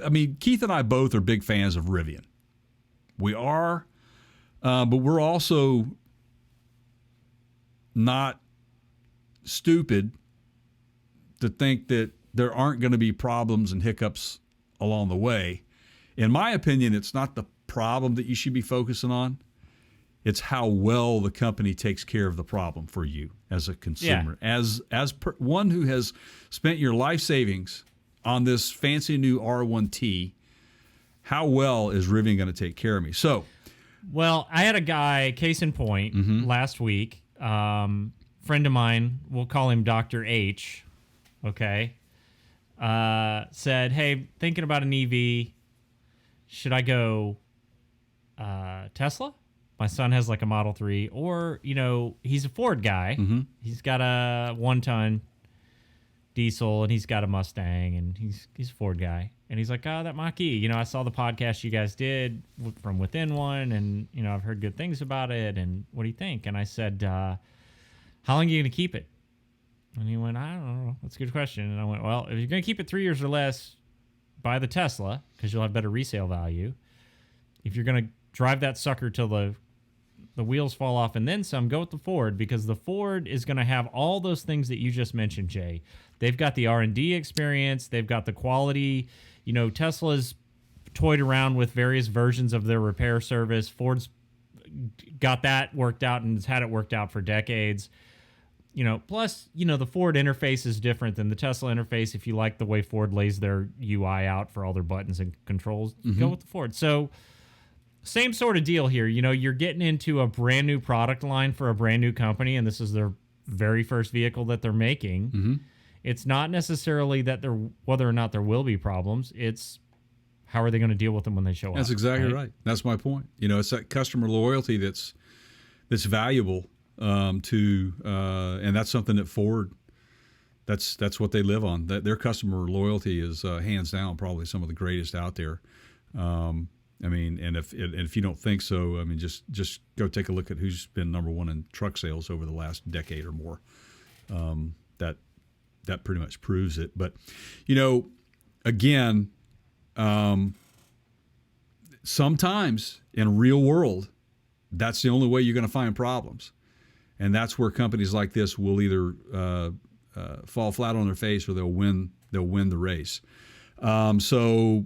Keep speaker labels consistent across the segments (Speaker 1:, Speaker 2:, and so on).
Speaker 1: I mean, Keith and I both are big fans of Rivian. We are, but we're also not stupid to think that there aren't going to be problems and hiccups along the way. In my opinion, it's not the problem that you should be focusing on. It's how well the company takes care of the problem for you as a consumer.
Speaker 2: Yeah.
Speaker 1: As one who has spent your life savings on this fancy new R1T, how well is Rivian going to take care of me? So,
Speaker 2: well, I had a guy, case in point, last week, friend of mine, we'll call him Dr. H, okay, said, hey, thinking about an EV, should I go Tesla? My son has like a Model 3, or, you know, he's a Ford guy. He's got a 1-ton diesel, and he's got a Mustang, and he's a Ford guy. And he's like, oh, that Mach-E. You know, I saw the podcast you guys did from Within One, and, you know, I've heard good things about it, and what do you think? And I said, how long are you going to keep it? And he went, I don't know. That's a good question. And I went, well, if you're going to keep it 3 years or less, buy the Tesla, because you'll have better resale value. If you're going to drive that sucker till the wheels fall off and then some, go with the Ford, because the Ford is going to have all those things that you just mentioned, Jay. They've got the R&D experience. They've got the quality. You know, Tesla's toyed around with various versions of their repair service. Ford's got that worked out and has had it worked out for decades. You know, plus, you know, the Ford interface is different than the Tesla interface. If you like the way Ford lays their UI out for all their buttons and controls, go with the Ford. So, same sort of deal here. You know, you're getting into a brand new product line for a brand new company, and this is their very first vehicle that they're making. It's not necessarily that whether or not there will be problems. It's how are they going to deal with them when they show up.
Speaker 1: That's exactly right. That's my point. You know, it's that customer loyalty that's valuable to, and that's something that Ford. That's what they live on. That their customer loyalty is hands down probably some of the greatest out there. I mean, and if you don't think so, I mean, just go take a look at who's been number one in truck sales over the last decade or more. That pretty much proves it. But, you know, again, sometimes in real world, that's the only way you're going to find problems, and that's where companies like this will either fall flat on their face or they'll win the race. So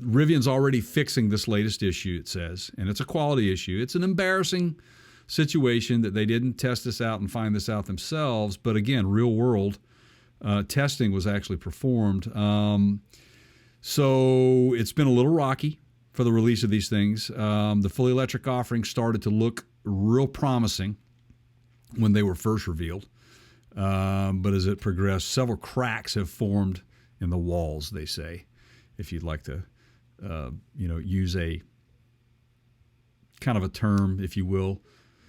Speaker 1: Rivian's already fixing this latest issue, it says, and it's a quality issue. It's an embarrassing situation that they didn't test this out and find this out themselves. But again, real world testing was actually performed. So it's been a little rocky for the release of these things. The fully electric offering started to look real promising when they were first revealed. But as it progressed, several cracks have formed in the walls, they say, if you'd like to use a kind of a term, if you will.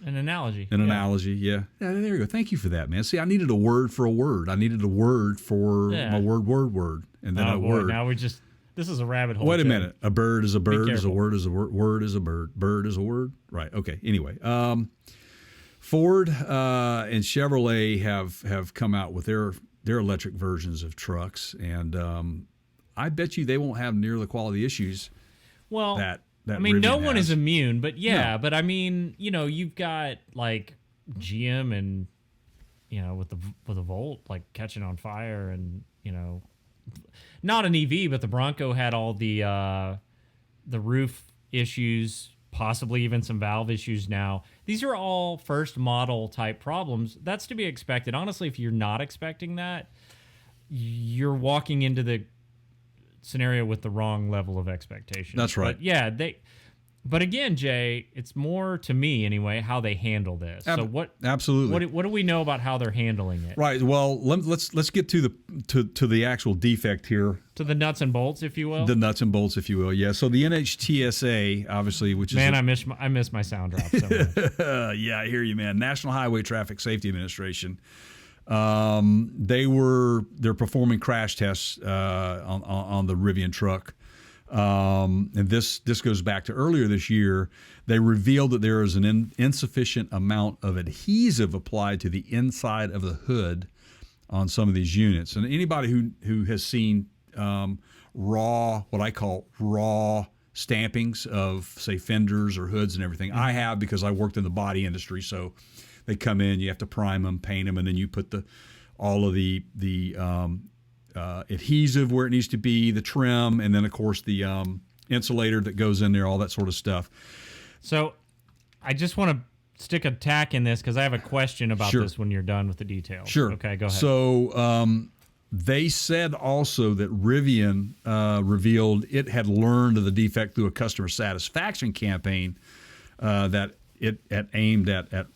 Speaker 2: An analogy.
Speaker 1: Analogy, yeah. There you go. Thank you for that, man. See, I needed a word for a word. I needed a word for my word. And then a word.
Speaker 2: Now this is a rabbit hole.
Speaker 1: Wait a minute. A bird is a bird, is a word is a word, word is a bird, bird is a word. Right. Okay. Anyway, Ford and Chevrolet have come out with their electric versions of trucks, and I bet you they won't have near the quality issues that I mean,
Speaker 2: Rivian
Speaker 1: no
Speaker 2: one
Speaker 1: has.
Speaker 2: is immune, but but I mean, you know, you've got like GM and, you know, with the Volt like catching on fire, and, you know, not an EV, but the Bronco had all the roof issues, possibly even some valve issues now. These are all first model type problems. That's to be expected. Honestly, if you're not expecting that, you're walking into the scenario with the wrong level of expectation.
Speaker 1: That's right.
Speaker 2: But but again, Jay, it's more, to me anyway, how they handle this.
Speaker 1: Absolutely.
Speaker 2: What do we know about how they're handling it?
Speaker 1: Right. Well, let's get to the actual defect here.
Speaker 2: To the nuts and bolts, if you will.
Speaker 1: The nuts and bolts, if you will. Yeah. So the NHTSA, obviously, which is
Speaker 2: I miss my sound drop so much.
Speaker 1: Yeah, I hear you, man. National Highway Traffic Safety Administration. They're performing crash tests on the Rivian truck. And this goes back to earlier this year. They revealed that there is an insufficient amount of adhesive applied to the inside of the hood on some of these units. And anybody who has seen raw, what I call raw stampings of, say, fenders or hoods and everything. I have, because I worked in the body industry. So they come in, you have to prime them, paint them, and then you put all of the adhesive where it needs to be, the trim, and then of course the insulator that goes in there, all that sort of stuff.
Speaker 2: So I just want to stick a tack in this because I have a question about
Speaker 1: Sure.
Speaker 2: this when you're done with the details.
Speaker 1: Sure.
Speaker 2: Okay, go ahead.
Speaker 1: So they said also that Rivian revealed it had learned of the defect through a customer satisfaction campaign that it had aimed at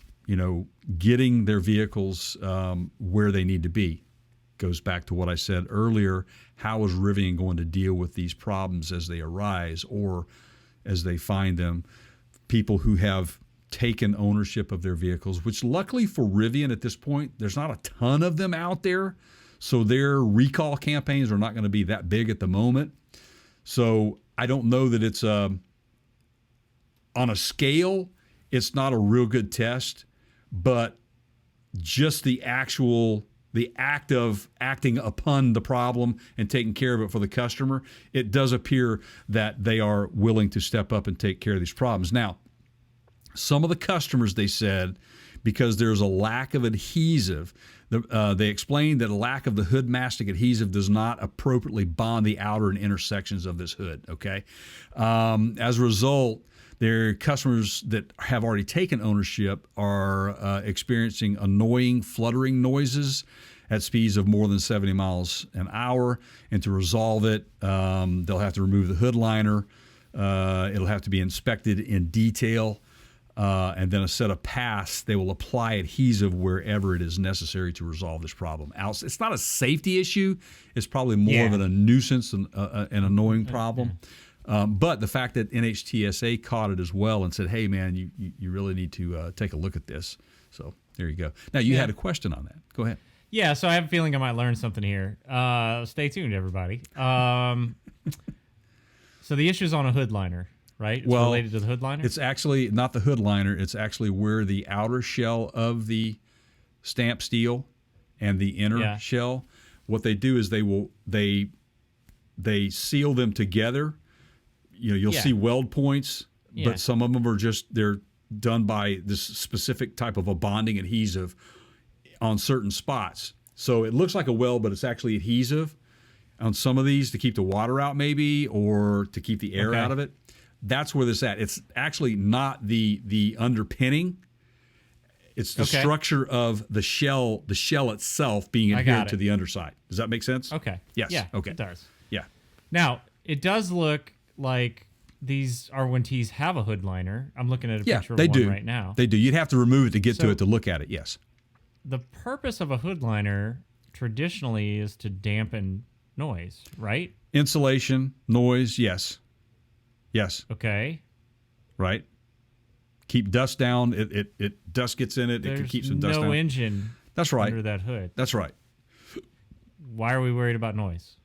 Speaker 1: getting their vehicles where they need to be. Goes back to what I said earlier. How is Rivian going to deal with these problems as they arise or as they find them? People who have taken ownership of their vehicles, which luckily for Rivian at this point, there's not a ton of them out there. So their recall campaigns are not going to be that big at the moment. So I don't know that it's on a scale, it's not a real good test, but just the act of acting upon the problem and taking care of it for the customer, it does appear that they are willing to step up and take care of these problems. Now, some of the customers, they said, because there's a lack of adhesive, they explained that a lack of the hood mastic adhesive does not appropriately bond the outer and inner sections of this hood, okay? As a result, their customers that have already taken ownership are experiencing annoying fluttering noises at speeds of more than 70 miles an hour. And to resolve it, they'll have to remove the hood liner. It'll have to be inspected in detail. And then a set of paths, they will apply adhesive wherever it is necessary to resolve this problem. It's not a safety issue. It's probably more of a nuisance and an annoying problem. But the fact that NHTSA caught it as well and said, hey, man, you really need to take a look at this. So there you go. Now, you had a question on that. Go ahead.
Speaker 2: Yeah, so I have a feeling I might learn something here. Stay tuned, everybody. So the issue's on a hood liner, right? It's related to the hood liner?
Speaker 1: It's actually not the hood liner. It's actually where the outer shell of the stamped steel and the inner shell, what they do is they seal them together. You'll see weld points, but some of them are they're done by this specific type of a bonding adhesive on certain spots. So it looks like a weld, but it's actually adhesive on some of these to keep the water out maybe, or to keep the air out of it. That's where this at. It's actually not the underpinning. It's the structure of the shell itself being adhered to the underside. Does that make sense?
Speaker 2: Okay.
Speaker 1: Yes.
Speaker 2: Yeah,
Speaker 1: okay.
Speaker 2: it does.
Speaker 1: Yeah.
Speaker 2: Now, it does look like these R1Ts have a hood liner. I'm looking at a picture of one right now.
Speaker 1: They do. You'd have to remove it to get to it to look at it, yes.
Speaker 2: The purpose of a hood liner traditionally is to dampen noise, right?
Speaker 1: Insulation, noise, yes. Yes.
Speaker 2: Okay.
Speaker 1: Right. Keep dust down. It dust gets in it. It can keep some dust down.
Speaker 2: There's no engine
Speaker 1: That's right.
Speaker 2: under that hood.
Speaker 1: That's right.
Speaker 2: Why are we worried about noise?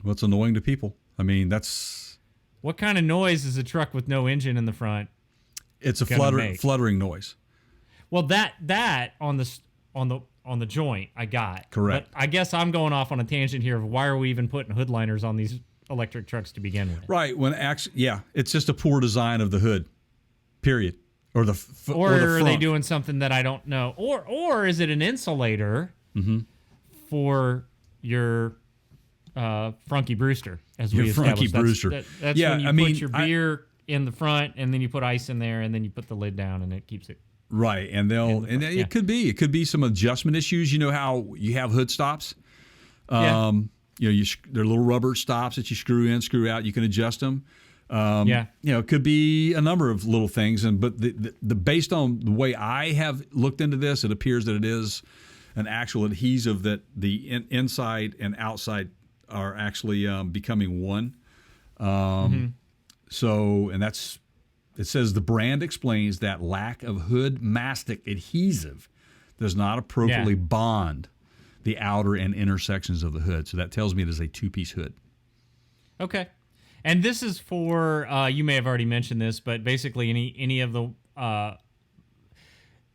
Speaker 1: Well, it's annoying to people. I mean, that's...
Speaker 2: What kind of noise is a truck with no engine in the front?
Speaker 1: It's a fluttering noise.
Speaker 2: Well, that on the joint I got.
Speaker 1: Correct.
Speaker 2: But I guess I'm going off on a tangent here of why are we even putting hood liners on these electric trucks to begin with?
Speaker 1: Right. It's just a poor design of the hood. Period. Or the
Speaker 2: are they doing something that I don't know? Or is it an insulator for your Frunky Brewster, as we established?
Speaker 1: Frunky Brewster.
Speaker 2: That's when you put your beer in the front, and then you put ice in there, and then you put the lid down, and it keeps it.
Speaker 1: Right, and it could be some adjustment issues. You know how you have hood stops. They're little rubber stops that you screw in, screw out. You can adjust them. It could be a number of little things, but the based on the way I have looked into this, it appears that it is an actual adhesive that the inside and outside are actually becoming one. So, and that's. It says the brand explains that lack of hood mastic adhesive does not appropriately bond the outer and inner sections of the hood. So that tells me it is a two-piece hood.
Speaker 2: Okay. And this is for, you may have already mentioned this, but basically any of the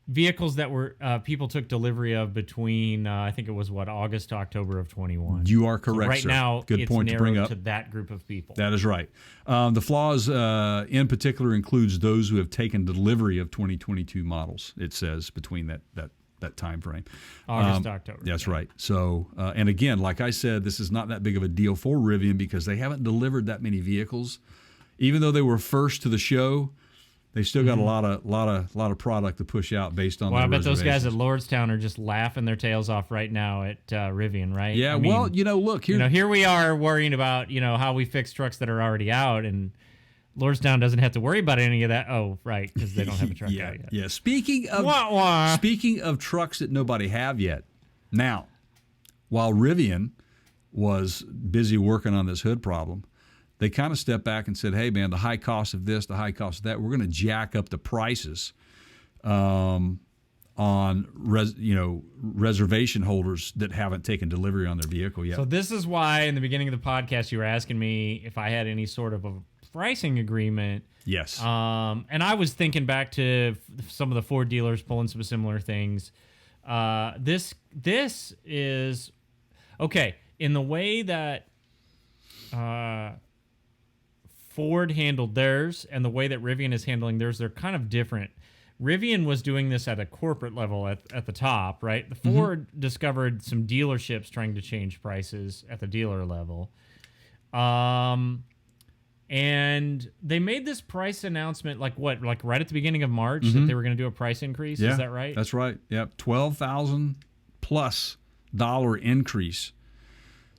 Speaker 2: vehicles that were people took delivery of between I think it was August to October of 21.
Speaker 1: You are correct,
Speaker 2: so right
Speaker 1: sir.
Speaker 2: now,
Speaker 1: Good
Speaker 2: it's
Speaker 1: point to bring up.
Speaker 2: to that group of people.
Speaker 1: That is right. The flaws in particular includes those who have taken delivery of 2022 models. It says between that time frame.
Speaker 2: August to October.
Speaker 1: That's right. So, and again, like I said, this is not that big of a deal for Rivian because they haven't delivered that many vehicles. Even though they were first to the show, they still got a lot of product to push out based on.
Speaker 2: Well, I bet those guys
Speaker 1: reservations.
Speaker 2: at Lordstown are just laughing their tails off right now at Rivian, right?
Speaker 1: Yeah.
Speaker 2: I mean,
Speaker 1: Well, look here.
Speaker 2: here we are worrying about how we fix trucks that are already out, and Lordstown doesn't have to worry about any of that. Oh, right, because they don't have a truck out yet.
Speaker 1: Yeah. Speaking of trucks that nobody have yet, now, while Rivian was busy working on this hood problem, they kind of stepped back and said, hey, man, the high cost of this, the high cost of that, we're going to jack up the prices on reservation holders that haven't taken delivery on their vehicle yet.
Speaker 2: So this is why in the beginning of the podcast you were asking me if I had any sort of a pricing agreement.
Speaker 1: Yes.
Speaker 2: And I was thinking back to some of the Ford dealers pulling some similar things. This is okay in the way that Ford handled theirs and the way that Rivian is handling theirs. They're kind of different. Rivian was doing this at a corporate level at the top, right? The Ford discovered some dealerships trying to change prices at the dealer level. And they made this price announcement like right at the beginning of March that they were going to do a price increase.
Speaker 1: Yeah,
Speaker 2: is that right?
Speaker 1: That's right. Yep. $12,000+ increase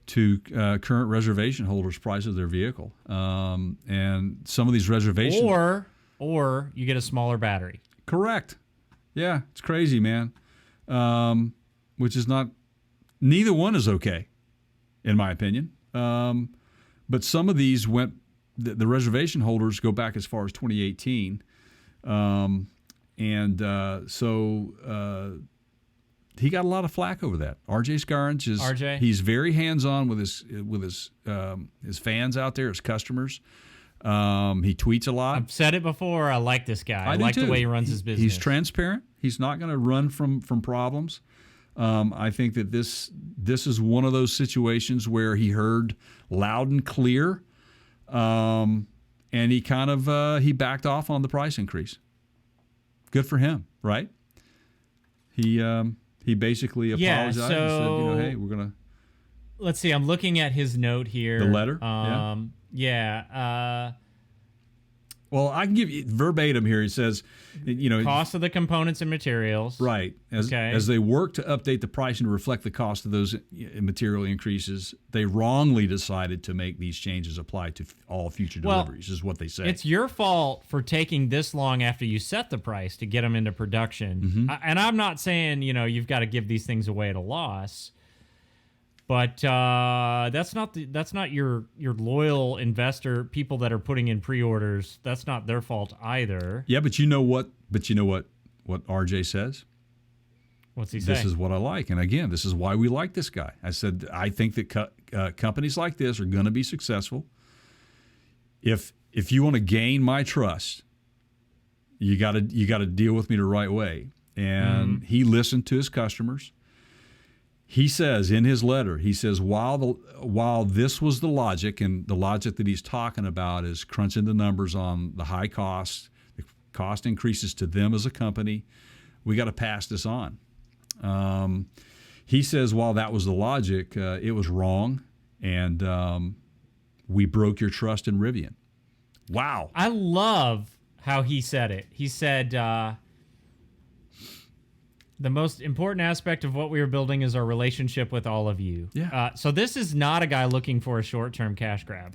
Speaker 1: to current reservation holders' price of their vehicle. And some of these reservations...
Speaker 2: Or you get a smaller battery.
Speaker 1: Correct. Yeah, it's crazy, man. Which is not... Neither one is okay, in my opinion. But some of these went... The reservation holders go back as far as 2018. He got a lot of flack over that. RJ Scaringe is he's very hands-on with his fans out there, his customers. He tweets a lot.
Speaker 2: I've said it before. I like this guy. I
Speaker 1: do
Speaker 2: like
Speaker 1: too.
Speaker 2: the way he runs his business.
Speaker 1: He's transparent. He's not going to run from problems. I think that this is one of those situations where he heard loud and clear, and he kind of he backed off on the price increase. Good for him, right? He basically apologized and said, hey, we're going to...
Speaker 2: Let's see. I'm looking at his note here.
Speaker 1: The letter?
Speaker 2: Yeah.
Speaker 1: Well, I can give you verbatim here. He says,
Speaker 2: cost of the components and materials.
Speaker 1: Right. As they work to update the pricing to reflect the cost of those material increases, they wrongly decided to make these changes apply to all future deliveries, is what they say.
Speaker 2: It's your fault for taking this long after you set the price to get them into production. And I'm not saying, you've got to give these things away at a loss. But that's not your loyal investor, people that are putting in pre-orders. That's not their fault either.
Speaker 1: Yeah, but you know what RJ says?
Speaker 2: What's he saying?
Speaker 1: This is what I like. And again, this is why we like this guy. I said I think that companies like this are going to be successful. If you want to gain my trust, you got to deal with me the right way. And he listened to his customers. He says in his letter, while this was the logic, and the logic that he's talking about is crunching the numbers on the high cost, the cost increases to them as a company, we got to pass this on. He says while that was the logic, it was wrong, and we broke your trust in Rivian. Wow.
Speaker 2: I love how he said it. He said... the most important aspect of what we are building is our relationship with all of you.
Speaker 1: Yeah.
Speaker 2: So this is not a guy looking for a short-term cash grab.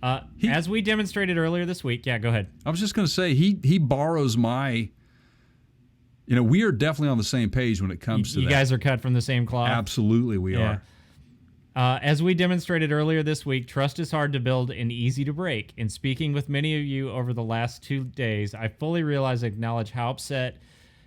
Speaker 2: As we demonstrated earlier this week. Yeah, go ahead.
Speaker 1: I was just going to say, he borrows my... we are definitely on the same page when it comes to that.
Speaker 2: You guys are cut from the same cloth?
Speaker 1: Absolutely, we are.
Speaker 2: As we demonstrated earlier this week, trust is hard to build and easy to break. In speaking with many of you over the last 2 days, I fully realize and acknowledge how upset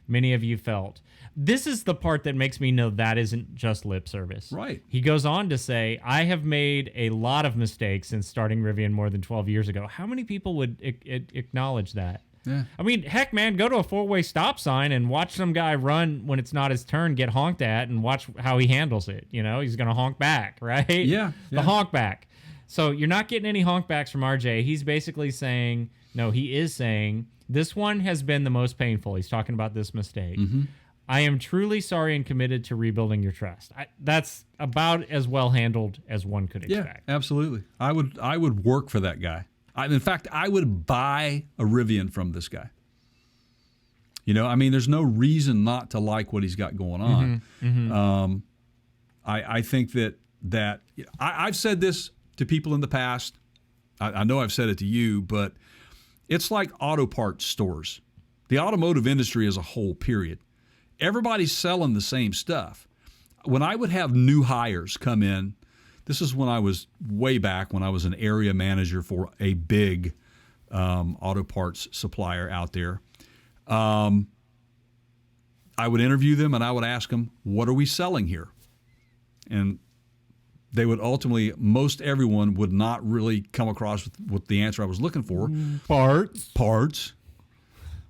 Speaker 2: many of you felt. This is the part that makes me know that isn't just lip service.
Speaker 1: Right.
Speaker 2: He goes on to say, I have made a lot of mistakes since starting Rivian more than 12 years ago. How many people would acknowledge that?
Speaker 1: Yeah.
Speaker 2: I mean, heck, man, go to a 4-way stop sign and watch some guy run when it's not his turn, get honked at, and watch how he handles it. You know, he's going to honk back, right?
Speaker 1: Yeah.
Speaker 2: The honk back. So you're not getting any honk backs from RJ. He's basically saying, no, he is saying, this one has been the most painful. He's talking about this mistake.
Speaker 1: Mm-hmm.
Speaker 2: I am truly sorry and committed to rebuilding your trust. That's about as well handled as one could expect.
Speaker 1: Yeah, absolutely. I would work for that guy. In fact, I would buy a Rivian from this guy. You know, I mean, there's no reason not to like what he's got going on.
Speaker 2: Mm-hmm. Mm-hmm.
Speaker 1: I think that I've said this to people in the past. I know I've said it to you, but it's like auto parts stores. The automotive industry as a whole, period. Everybody's selling the same stuff. When I would have new hires come in, this is when I was way back when I was an area manager for a big auto parts supplier out there. I would interview them and I would ask them, what are we selling here? And they would ultimately, most everyone would not really come across with the answer I was looking for. Parts.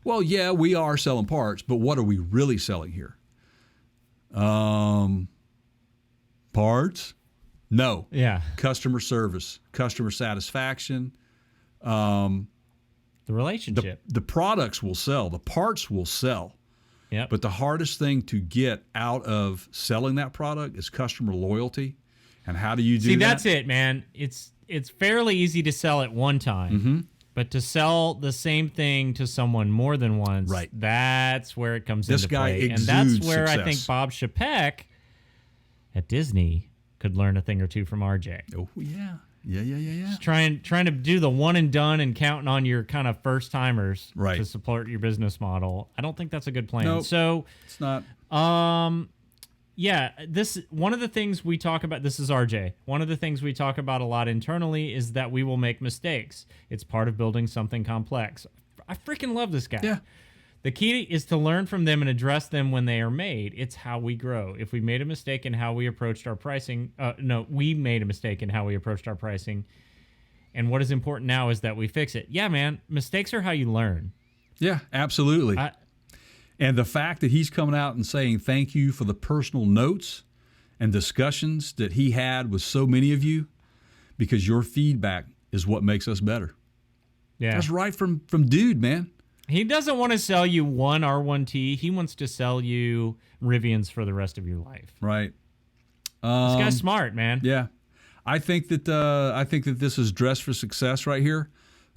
Speaker 1: Well, yeah, we are selling parts, but what are we really selling here? Parts? No.
Speaker 2: Yeah.
Speaker 1: Customer service, customer satisfaction.
Speaker 2: The relationship.
Speaker 1: The products will sell. The parts will sell.
Speaker 2: Yep.
Speaker 1: But the hardest thing to get out of selling that product is customer loyalty. And how do you do that?
Speaker 2: See, that's it, man. It's fairly easy to sell at one time.
Speaker 1: Mm-hmm.
Speaker 2: But to sell the same thing to someone more than once,
Speaker 1: right.
Speaker 2: That's where it comes into play.
Speaker 1: This guy exudes
Speaker 2: and that's where
Speaker 1: success.
Speaker 2: I think Bob Chapek at Disney could learn a thing or two from RJ.
Speaker 1: Oh, yeah. Yeah.
Speaker 2: Just trying to do the one and done and counting on your kind of first timers
Speaker 1: right.
Speaker 2: to support your business model. I don't think that's a good plan.
Speaker 1: Nope,
Speaker 2: so
Speaker 1: it's not.
Speaker 2: Yeah, one of the things we talk about, this is RJ, one of the things we talk about a lot internally is that we will make mistakes. It's part of building something complex. I freaking love this guy.
Speaker 1: Yeah.
Speaker 2: The key is to learn from them and address them when they are made. It's how we grow. If we made a mistake in how we approached our pricing, we made a mistake in how we approached our pricing. And what is important now is that we fix it. Yeah, man, mistakes are how you learn.
Speaker 1: Yeah, absolutely. And the fact that he's coming out and saying thank you for the personal notes and discussions that he had with so many of you, because your feedback is what makes us better.
Speaker 2: Yeah.
Speaker 1: That's right from dude, man.
Speaker 2: He doesn't want to sell you one R1T. He wants to sell you Rivians for the rest of your life.
Speaker 1: Right.
Speaker 2: This guy's smart, man.
Speaker 1: Yeah. I think that this is dressed for success right here.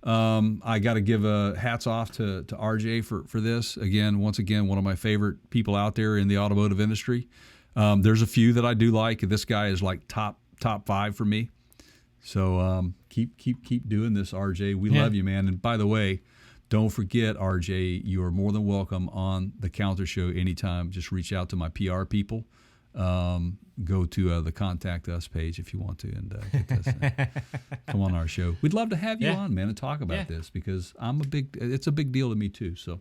Speaker 1: I got to give hats off to RJ for this. Once again, one of my favorite people out there in the automotive industry. There's a few that I do like. This guy is like top 5 for me. So keep doing this, RJ. We love you, man. And by the way, don't forget, RJ, you are more than welcome on the Counter Show anytime. Just reach out to my PR people. Go to the Contact Us page if you want to, and get us come on our show. We'd love to have you on, man, and talk about this, because it's a big deal to me too. So